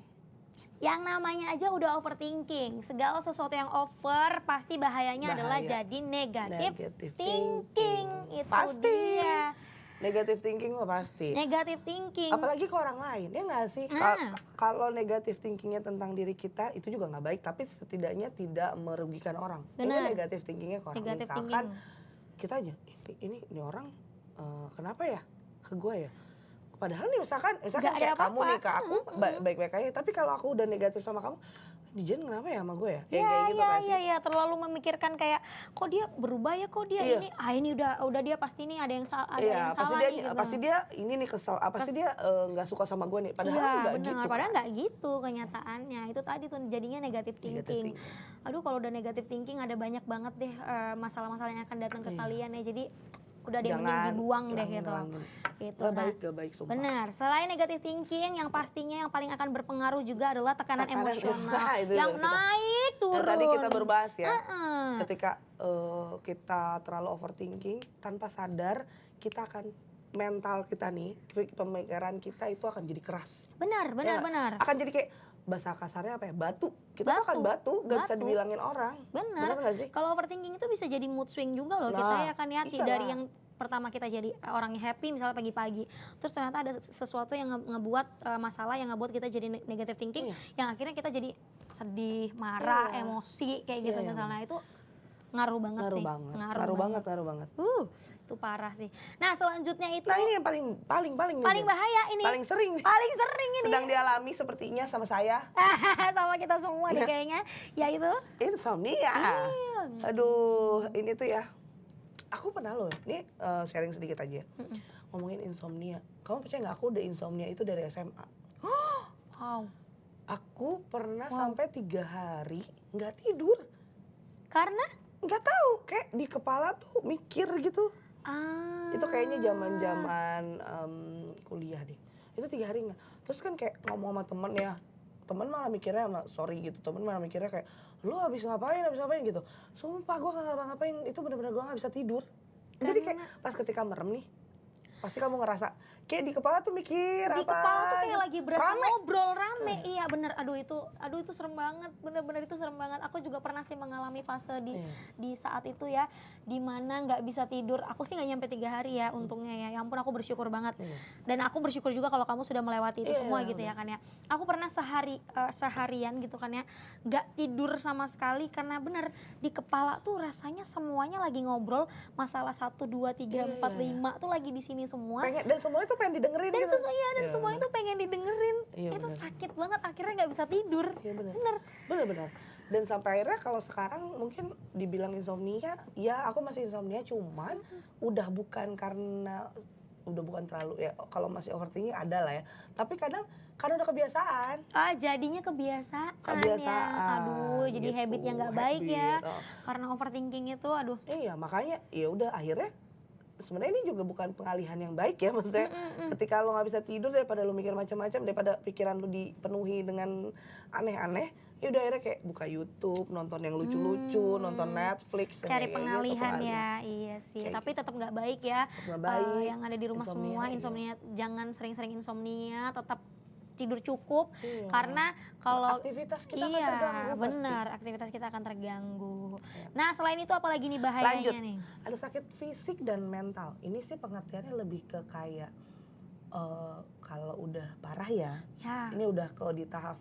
yang namanya aja udah overthinking. Segala sesuatu yang over pasti bahayanya adalah
Bahaya.
jadi negative
Negative
thinking. Itu
Pasti.
dia.
Negative thinking mah pasti.
Negative thinking.
Apalagi ke orang lain, ya nggak sih?
Nah.
Kalau negative thinkingnya tentang diri kita itu juga nggak baik, tapi setidaknya tidak merugikan orang.
Benar.
Ini negative thinkingnya ke orang.
Negative
Misalkan
thinking.
kita aja, ini orang kenapa ya ke gue ya? Padahal nih misalkan
Nggak ada
kayak kamu
apa-apa.
nih ke aku baik-baik aja, tapi kalau aku udah negatif sama kamu, Dijen kenapa ya sama gue ya? Kayak gitu kan sih?
Iya, terlalu memikirkan kayak kok dia berubah ya, kok dia
Iya.
ini udah dia pasti nih ada yang salah
Iya, pasti dia
nih, gitu.
pasti dia ini nih kesel, pasti dia nggak suka sama gue nih. Padahal
Iya,
nggak
benar.
gitu.
Padahal
kan.
nggak gitu kenyataannya. Itu tadi tuh jadinya negative
Negative
thinking.
thinking.
Aduh, kalau udah negative thinking ada banyak banget deh masalah-masalah yang akan datang ke
Iya.
kalian ya. Jadi udah deh mending dibuang deh gitu. Gitu.
Gak
Nah,
baik, gak baik sumpah.
benar. Selain negative thinking, yang pastinya yang paling akan berpengaruh juga adalah tekanan emosional
Nah, itu
yang
kita-
naik turun.
Yang tadi kita berbahas ya,
Heeh.
ketika kita terlalu overthinking, tanpa sadar kita akan mental kita nih, pemikiran kita itu akan jadi keras.
Benar.
Ya nggak?
Benar.
Akan jadi kayak bahasa kasarnya apa ya? Batu. Kita tuh akan batu, gak bisa
Batu.
dibilangin orang.
Benar.
Benar gak sih?
Kalau overthinking itu bisa jadi mood swing juga loh. Kita
Nah,
ya kan ya
iyalah.
dari yang pertama kita jadi orangnya happy misalnya pagi-pagi, terus ternyata ada sesuatu yang ngebuat masalah yang ngebuat kita jadi negative thinking,
Iya.
yang akhirnya kita jadi sedih, marah,
Iya.
emosi kayak gitu
Iya,
misalnya. Itu ngaruh banget sih.
Ngaruh banget.
Itu parah sih. Nah, selanjutnya itu
Nah, ini yang paling nih,
paling
Jen.
bahaya ini.
Paling sering
Paling sering ini.
sedang dialami sepertinya sama saya,
Sama kita semua nih kayaknya, yaitu
insomnia. Aduh, ini tuh ya. Aku pernah loh, ini sharing sedikit aja. Ngomongin insomnia. Kamu percaya nggak, aku udah insomnia itu dari SMA.
wow.
Aku pernah sampai 3 hari nggak tidur.
Karena
Nggak tahu, kayak di kepala tuh mikir gitu. Itu kayaknya zaman kuliah deh. Itu 3 hari nggak. Terus kan kayak ngomong sama temen ya. Temen malah mikirnya sorry gitu. Temen malah mikirnya kayak, lu habis ngapain gitu. Sumpah gue gak ngapa-ngapain, itu bener-bener gue gak bisa tidur. Jadi kayak pas ketika merem nih, pasti kamu ngerasa kayak di kepala tuh mikir
Di
apa
kepala tuh kayak
aja.
lagi berasa
Rame.
ngobrol rame. Iya bener, aduh itu serem banget, bener-bener itu serem banget. Aku juga pernah sih mengalami fase di saat itu ya, dimana nggak bisa tidur. Aku sih nggak nyampe 3 hari ya untungnya ya. Ya ampun aku bersyukur banget.
Iya.
Dan aku bersyukur juga kalau kamu sudah melewati itu
Iya,
semua gitu ya
udah.
kan ya. Aku pernah seharian gitu kan ya, nggak tidur sama sekali karena bener di kepala tuh rasanya semuanya lagi ngobrol masalah 1, 2, 3,
Iya,
4,
iya, iya.
5 tuh lagi di sini semua.
Dan semuanya tuh pengen didengerin
Dan
gitu.
dan
Iya,
semuanya
bener.
tuh pengen didengerin.
Iya,
Itu
bener.
sakit banget akhirnya nggak bisa tidur.
Iya, bener.
Bener.
Bener. Dan sampai akhirnya kalau sekarang mungkin dibilang insomnia, ya aku masih insomnia, cuman udah bukan terlalu ya, kalau masih overthinking ada lah ya. Tapi kadang udah kebiasaan.
Jadinya kebiasaan ya.
Kebiasaan,
Aduh, jadi
gitu,
habit yang nggak baik ya.
habit, oh.
Karena overthinking itu, aduh.
Iya, makanya ya udah akhirnya sebenarnya ini juga bukan pengalihan yang baik ya, maksudnya ketika lo nggak bisa tidur daripada lo mikir macam-macam, daripada pikiran lo dipenuhi dengan aneh-aneh, ya udah akhirnya kayak buka YouTube, nonton yang lucu-lucu, nonton Netflix,
Cari
kayak gitu,
pengalihan ya, iya sih.
Kayak
Tapi tetap nggak baik ya.
nggak baik.
Yang ada di rumah
Insomnia,
semua,
iya.
insomnia jangan sering-sering insomnia, tetap tidur cukup.
Iya.
Karena kalau
aktivitas kita kan
iya,
terganggu pasti.
benar, aktivitas kita akan terganggu.
Iya.
Nah, selain itu apalagi nih bahayanya
Lanjut,
nih?
ada sakit fisik dan mental. Ini sih pengertiannya lebih ke kayak kalau udah parah ya,
Ya.
ini udah kalau di taraf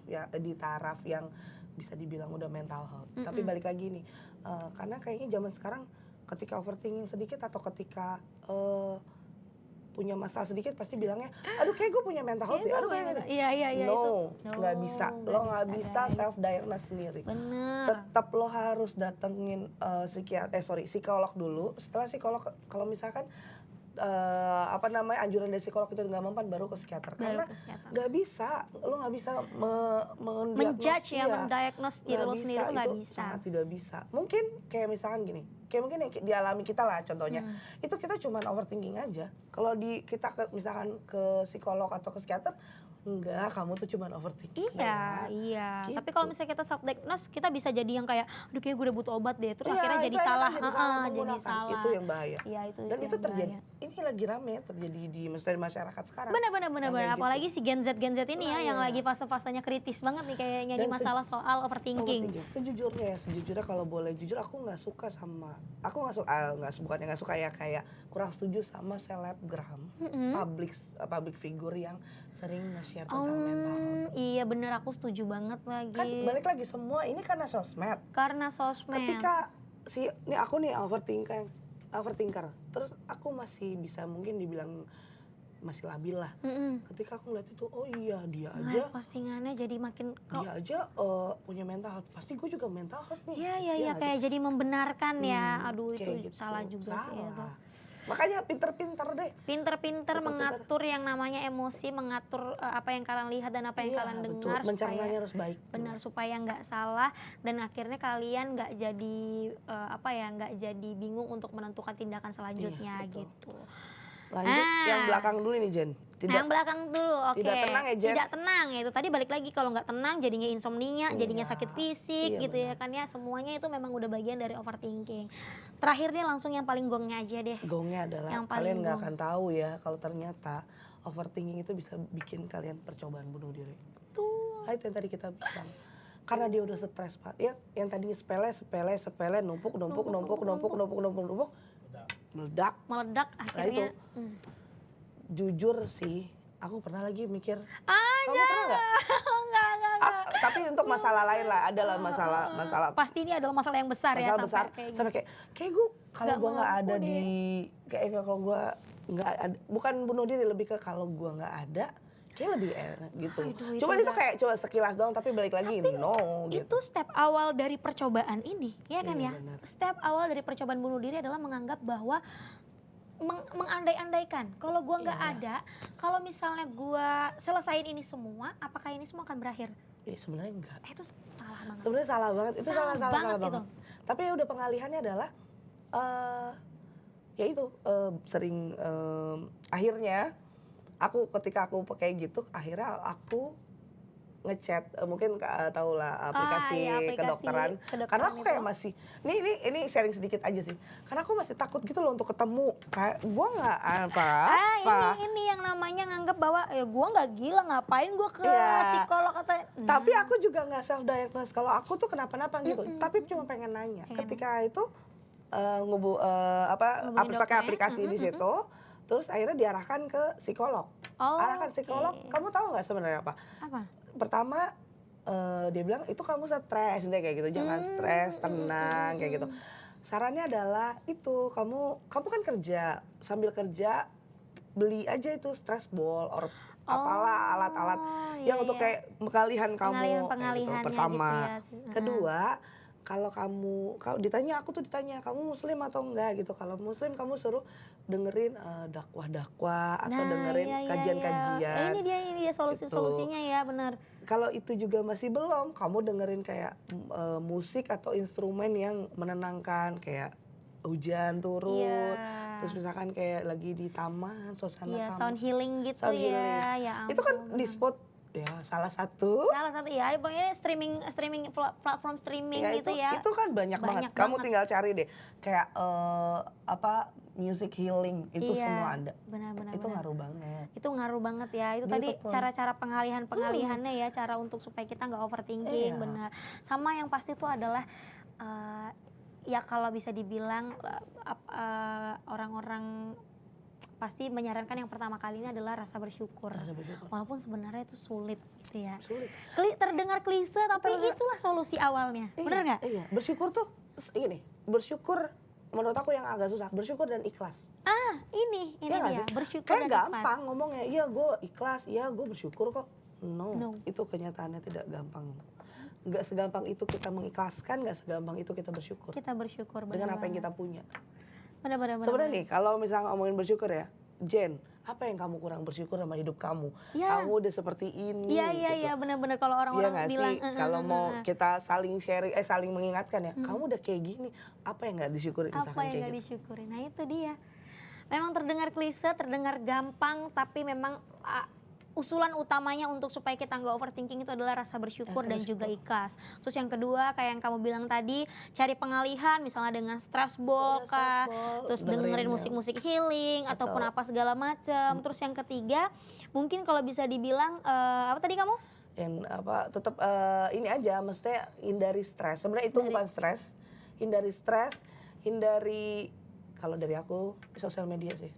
yang bisa dibilang udah mental health. Tapi balik lagi nih, karena kayaknya zaman sekarang ketika overthinking sedikit atau ketika punya masalah sedikit pasti bilangnya, aduh kayak gue punya mental health ya, aduh kayak gini.
Iya itu.
No, nggak bisa. Lo nggak bisa
guys.
self diagnose sendiri.
Bener.
Tetap lo harus datengin psikolog dulu. Setelah psikolog, kalau misalkan anjuran dari psikolog itu nggak mempan, baru ke psikiater. Karena
Baru ke psikiater.
nggak bisa, lo nggak bisa
Menjudge ya,
iya.
mendiagnose diri lo sendiri tuh nggak
Itu
bisa.
sangat tidak bisa. Mungkin kayak misalkan gini, kayak mungkin yang dialami kita lah contohnya, itu kita cuma overthinking aja. Kalau kita misalkan ke psikolog atau ke psikiater, enggak, kamu tuh cuma overthinking.
Iya.
Gitu.
Tapi kalau misalnya kita self diagnose, kita bisa jadi yang kayak, aduh kayak gue udah butuh obat deh. Terus
Iya,
akhirnya
itu
jadi
enak
salah.
kan, jadi salah
Jadi
menggunakan.
salah.
Itu yang bahaya.
Iya itu.
Dan itu
yang
terjadi,
bahaya.
ini lagi rame terjadi di masyarakat sekarang.
Benar.
Yang kayak
Apalagi
gitu.
si Gen Z ini ya, yang
Iya.
lagi fase-fasenya kritis banget nih kayaknya di
Dan
masalah soal overthinking.
Sejujurnya kalau boleh jujur, aku nggak suka, bukannya nggak suka ya, kayak kurang setuju sama selebgram, public figure yang sering nge-share tentang mental health.
Iya bener, aku setuju banget lagi.
Kan balik lagi, semua ini karena sosmed.
Karena sosmed.
Ketika aku nih overthinker, terus aku masih bisa mungkin dibilang masih labil lah. Ketika aku ngeliat itu, oh iya dia aja,
Postingannya jadi makin
punya mental health, pasti gue juga mental health nih.
Iya
nggak sih?
kayak jadi membenarkan ya. Aduh
Kayak
itu
gitu.
salah juga sih itu.
Salah. Makanya pinter-pinter deh.
Pinter-pinter mengatur yang namanya emosi, mengatur apa yang kalian lihat dan apa yang
Iya,
kalian
betul.
dengar
Mencernanya harus baik.
benar, supaya nggak salah dan akhirnya kalian nggak jadi nggak jadi bingung untuk menentukan tindakan selanjutnya
betul.
gitu.
Lanjut yang belakang dulu nih Jen.
Yang belakang dulu, oke.
Tidak tenang ya, Jen.
Tidak tenang ya itu tadi, balik lagi kalau nggak tenang jadinya insomnia, jadinya sakit fisik
iya,
gitu ya kan ya. Semuanya itu memang udah bagian dari overthinking. Terakhir deh langsung yang paling gongnya aja deh.
Gongnya adalah
Yang paling
kalian nggak
gong.
akan tahu ya kalau ternyata overthinking itu bisa bikin kalian percobaan bunuh diri.
Tuh.
Nah, itu yang tadi kita bilang. Karena dia udah stres Pak. Ya, yang tadinya sepele, numpuk, meledak.
Meledak akhirnya.
Jujur sih, aku pernah lagi mikir.
Aja.
Kamu pernah nggak?
Enggak.
Tapi untuk masalah lain lah, adalah masalah
Pasti ini adalah masalah yang besar ya,
masalah besar.
kayak
Sampai kayak gue kalau
Nggak
gue nggak
mampu
ada
deh.
kalau gue nggak ada, bukan bunuh diri, lebih ke kalau gue nggak ada, kayak lebih enak gitu.
Aduh,
Cuma
itu
itu kayak coba sekilas doang, tapi balik lagi no gitu.
itu step awal dari percobaan ini, ya kan
Iya,
ya?
benar.
Step awal dari percobaan bunuh diri adalah menganggap bahwa mengandai-andaikan kalau gua nggak
Iya.
ada, kalau misalnya gua selesain ini semua, apakah ini semua akan berakhir?
Sebenarnya enggak.
Itu salah banget.
Sebenarnya salah banget. Itu
Salah
salah
banget
banget.
itu.
Tapi ya udah, pengalihannya adalah ya itu sering akhirnya ketika aku pakai gitu, akhirnya aku ngechat, mungkin tahu lah aplikasi,
iya, aplikasi
kedokteran.
kedokteran
Karena aku kayak
itu.
masih, ini sharing sedikit aja sih. Karena aku masih takut gitu loh untuk ketemu. Kayak gua nggak apa-apa.
Ini yang namanya nganggep bahwa ya gue nggak gila, ngapain gue ke
Iya.
psikolog atau
Tapi aku juga nggak self diagnose kalau aku tuh kenapa-napa gitu. Tapi cuma pengen nanya.
Pengen
Ketika itu
Ngubungin
pakai
dokternya.
aplikasi di situ, terus akhirnya diarahkan ke psikolog.
Oh,
Arahkan psikolog,
oke.
kamu tahu nggak sebenarnya apa?
Apa?
Pertama dia bilang itu kamu stres, dia kayak gitu, jangan stres, tenang kayak gitu. Sarannya adalah itu kamu kan kerja, sambil kerja beli aja itu stress ball or apalah alat-alat
iya,
yang untuk
iya.
kayak pengalihan kamu kayak gitu.
Pengalihannya
Pertama,
gitu ya.
kedua kalau kalau aku tuh ditanya kamu muslim atau enggak gitu. Kalau muslim kamu suruh dengerin dakwah-dakwah atau dengerin
iya, iya,
kajian-kajian.
ini dia solusinya ya, benar.
Kalau itu juga masih belum, kamu dengerin kayak musik atau instrumen yang menenangkan kayak hujan turun, terus misalkan kayak lagi di taman, suasana
Iya,
taman.
sound healing gitu
Sound
ya.
healing.
Ya
Itu kan
ampun.
di spot ya salah satu.
Salah satu ya, pokoknya platform streaming
Ya
gitu ya.
itu kan banyak banget.
Banyak
Kamu
banget.
tinggal cari deh kayak music healing itu
Iya,
semua ada.
benar-benar.
Itu ngaruh banget.
Itu ngaruh banget ya. Itu
Gitu,
tadi
Pon.
cara-cara pengalihannya ya, cara untuk supaya kita nggak overthinking,
Iya.
benar. Sama yang pasti itu adalah ya kalau bisa dibilang orang-orang pasti menyarankan yang pertama kali ini adalah rasa bersyukur.
Rasa bersyukur.
Walaupun sebenarnya itu sulit gitu ya.
Sulit.
Terdengar klise tapi itulah solusi awalnya. Bener nggak?
Iya, bersyukur tuh gini, bersyukur menurut aku yang agak susah, bersyukur dan ikhlas.
Ini
Iya nggak
dia,
sih?
bersyukur
Kayak
dan
gampang
ikhlas.
ngomongnya, iya gue ikhlas, iya gue bersyukur kok. No,
No.
itu kenyataannya tidak gampang. Nggak segampang itu kita mengikhlaskan, nggak segampang itu kita bersyukur.
Kita bersyukur
Dengan apa yang
benar-benar.
kita punya.
Benar-benar.
Sebenarnya nih, kalau misalnya ngomongin bersyukur ya, Jen, apa yang kamu kurang bersyukur sama hidup kamu?
Ya.
Kamu udah seperti ini.
Iya, benar-benar kalau
Iya
orang-orang
nggak
bilang
sih, kalau mau kita saling sharing, saling mengingatkan ya, kamu udah kayak gini, apa yang nggak disyukuri
apa
misalkan
yang
kayak
nggak
gitu.
disyukuri. Nah itu dia. Memang terdengar klise, terdengar gampang, tapi memang usulan utamanya untuk supaya kita nggak overthinking itu adalah rasa bersyukur dan juga ikhlas. Terus yang kedua kayak yang kamu bilang tadi, cari pengalihan misalnya dengan stress ball kah, terus dengerin musik-musik healing ataupun apa segala macam. Terus yang ketiga mungkin kalau bisa dibilang apa tadi kamu?
Yang tetap ini aja, maksudnya hindari stres. Sebenarnya itu bukan stres, hindari kalau dari aku sosial media sih.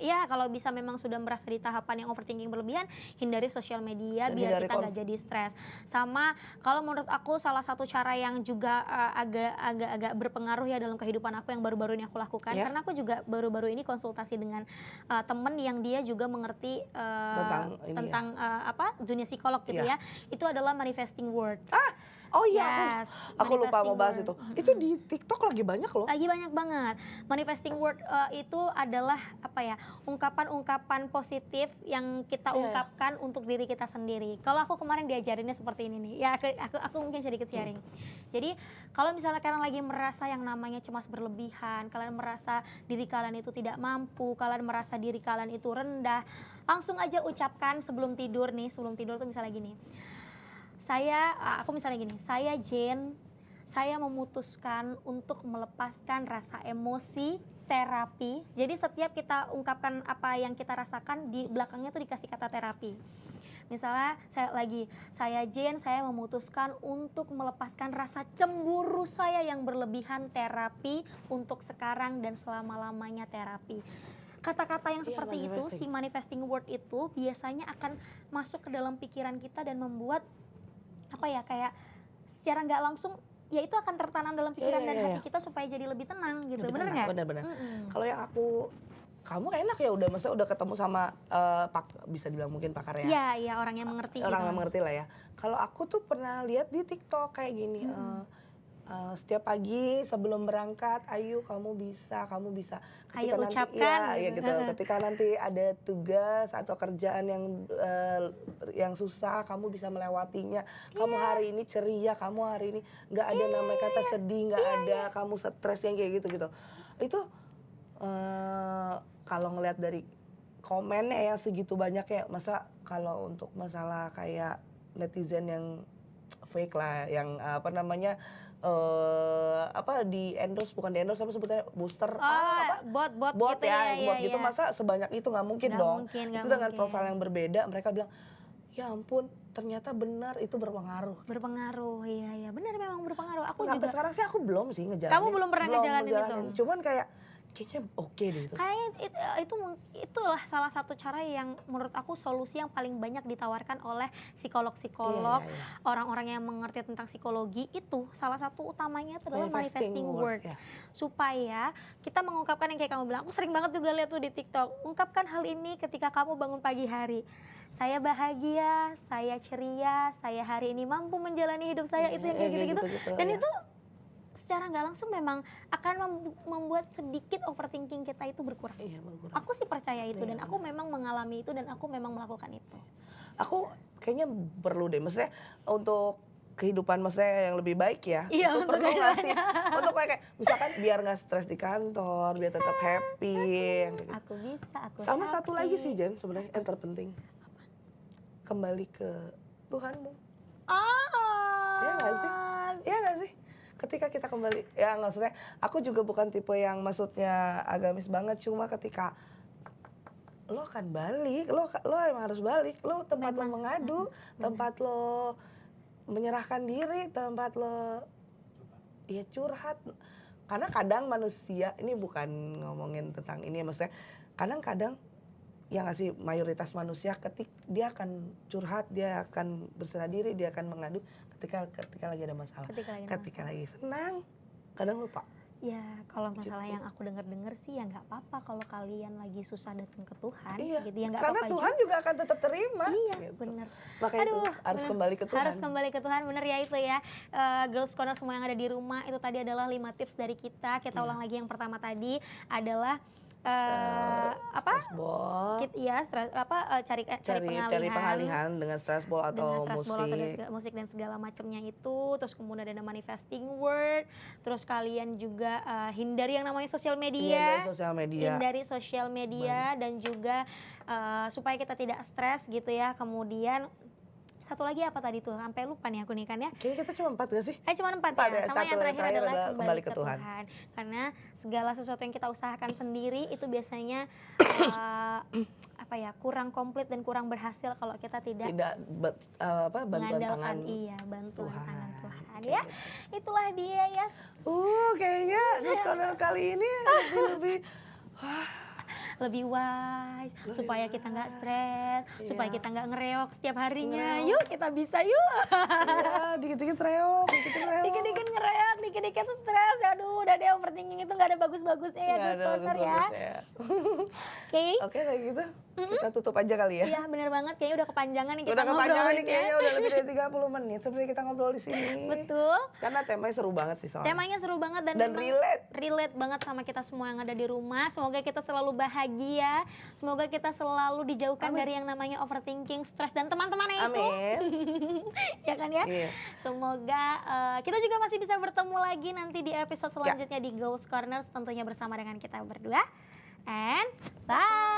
Ya kalau bisa memang sudah merasa di tahapan yang overthinking berlebihan, hindari sosial media
Dan
biar
hindari
kita nggak jadi stres. Sama kalau menurut aku salah satu cara yang juga agak berpengaruh ya dalam kehidupan aku yang baru-baru ini aku lakukan, karena aku juga baru-baru ini konsultasi dengan temen yang dia juga mengerti tentang dunia psikolog gitu ya. Itu adalah manifesting word.
Oh iya, aku lupa mau bahas itu. Itu di TikTok lagi banyak loh.
Lagi banyak banget. Manifesting word itu adalah ungkapan-ungkapan positif yang kita ungkapkan untuk diri kita sendiri. Kalau aku kemarin diajarinnya seperti ini nih. Ya aku mungkin sedikit sharing. Jadi kalau misalnya kalian lagi merasa yang namanya cemas berlebihan, kalian merasa diri kalian itu tidak mampu, kalian merasa diri kalian itu rendah, langsung aja ucapkan sebelum tidur nih. Sebelum tidur tuh misalnya gini. Aku misalnya gini, saya Jen, saya memutuskan untuk melepaskan rasa emosi terapi. Jadi setiap kita ungkapkan apa yang kita rasakan, di belakangnya tuh dikasih kata terapi. Misalnya saya Jen, saya memutuskan untuk melepaskan rasa cemburu saya yang berlebihan, terapi untuk sekarang dan selama-lamanya terapi. Kata-kata yang seperti itu, si manifesting word itu biasanya akan masuk ke dalam pikiran kita dan membuat kayak secara nggak langsung ya itu akan tertanam dalam pikiran dan hati kita supaya jadi lebih tenang gitu. Bener nggak?
Bener. Kalau yang kamu enak ya udah ketemu sama bisa dibilang mungkin pakar ya.
Iya orang yang mengerti.
Orang yang mengerti lah ya. Kalau aku tuh pernah lihat di TikTok kayak gini. Setiap pagi sebelum berangkat, ayo kamu bisa. Ketika
ayo
nanti,
ucapkan.
ya gitu. Ketika nanti ada tugas atau kerjaan yang susah, kamu bisa melewatinya. Kamu hari ini ceria, kamu hari ini nggak ada namanya kata sedih, nggak ada kamu stres yang kayak gitu. Itu kalau ngelihat dari komennya ya segitu banyak ya, masa kalau untuk masalah kayak netizen yang fake lah, yang apa namanya di endorse, bukan di endorse, apa sebutnya booster,
bot
bot
gitu
ya,
ya,
bot gitu, masa sebanyak itu, nggak mungkin
Nggak
dong.
mungkin, nggak
Itu dengan
mungkin.
profil yang berbeda, mereka bilang, ya ampun, ternyata benar itu berpengaruh.
Berpengaruh, iya benar, memang berpengaruh. Aku
Sampai
juga
sekarang sih aku belum sih ngejalanin.
Kamu belum pernah ngejalanin itu?
Cuman kayaknya oke deh itu.
Kayaknya itulah salah satu cara yang menurut aku solusi yang paling banyak ditawarkan oleh psikolog-psikolog,
Iya.
orang-orang yang mengerti tentang psikologi. Itu salah satu utamanya itu adalah manifesting word.
ya.
Supaya kita mengungkapkan yang kayak kamu bilang. Aku sering banget juga lihat tuh di TikTok. Ungkapkan hal ini ketika kamu bangun pagi hari. Saya bahagia, saya ceria, saya hari ini mampu menjalani hidup saya. Itu yang kayak gitu-gitu. Dan
ya.
itu secara nggak langsung memang akan membuat sedikit overthinking kita itu berkurang.
Iya, berkurang.
Aku sih percaya itu dan
Iya.
aku memang mengalami itu dan aku memang melakukan itu.
Aku kayaknya perlu deh, maksudnya untuk kehidupan maksudnya yang lebih baik ya.
Iya,
itu
untuk
perlu nggak sih? Untuk kayak misalkan biar nggak stres di kantor, biar tetap happy. Yang kayak gitu.
Aku bisa, aku
Sama
happy.
satu lagi sih Jen sebenarnya yang terpenting. Kembali ke Tuhanmu. Iya nggak sih? Iya nggak sih? Ketika kita kembali, ya maksudnya aku juga bukan tipe yang maksudnya agamis banget, cuma ketika lo akan balik, lo emang harus balik, lo tempat lo mengadu, tempat lo menyerahkan diri, tempat lo ya curhat. Karena kadang manusia, ini bukan ngomongin tentang ini ya, maksudnya kadang-kadang ya nggak sih, mayoritas manusia dia akan curhat, dia akan berserah diri, dia akan mengadu ketika lagi ada masalah. Ketika lagi senang kadang lupa.
Ya kalau masalah
Gitu.
yang aku dengar sih ya nggak apa-apa kalau kalian lagi susah datang ke Tuhan.
Iya,
Gitu ya nggak
karena
apa-apa
Tuhan juga akan tetap terima.
Iya
gitu.
benar.
Makanya itu
Aduh,
harus
bener.
kembali ke Tuhan.
Harus kembali ke Tuhan, bener ya itu ya. Girls Corner semua yang ada di rumah, itu tadi adalah 5 tips dari kita. Kita ulang lagi, yang pertama tadi adalah
Stress ball.
cari
pengalihan dengan stress ball atau
musik dan segala macamnya itu. Terus kemudian ada manifesting word. Terus kalian juga hindari yang namanya sosial media. Hindari sosial media dan juga supaya kita tidak stres gitu ya. Kemudian satu lagi apa tadi tuh? Sampai lupa nih aku nih kan ya.
Kayaknya kita cuma 4 gak sih?
Cuma 4 ya. Sama yang terakhir adalah kembali ke Tuhan. Karena segala sesuatu yang kita usahakan sendiri itu biasanya kurang komplit dan kurang berhasil kalau kita tidak
bantuan tangan
bantuan tangan Tuhan
Kayak
ya.
gitu.
Itulah dia ya.
Kayaknya Girls Corner kali ini
lebih wise, supaya kita nggak stres,
Iya.
supaya kita nggak ngereok setiap harinya. Yuk kita bisa yuk.
Iya, dikit-dikit reok.
Dikit-dikit ngereok, dikit-dikit tuh stres. Aduh, udah deh, overthinking itu nggak ada bagus-bagusnya ya, Girls Corner ya.
Oke, kayak gitu. Kita tutup aja kali ya.
Iya, bener banget. Kayaknya udah kepanjangan nih kita
Udah kepanjangan nih,
ngobrolnya.
kayaknya udah lebih dari 30 menit sebenarnya kita ngobrol di sini.
Betul.
Karena temanya seru banget sih soalnya.
Temanya seru banget dan memang relate banget sama kita semua yang ada di rumah. Semoga kita selalu bahagia. Semoga kita selalu dijauhkan dari yang namanya overthinking, stres dan teman-temannya itu.
Amin.
Ya kan ya?
Iya.
Semoga kita juga masih bisa bertemu lagi nanti di episode selanjutnya di Girls Corner, tentunya bersama dengan kita berdua. And bye.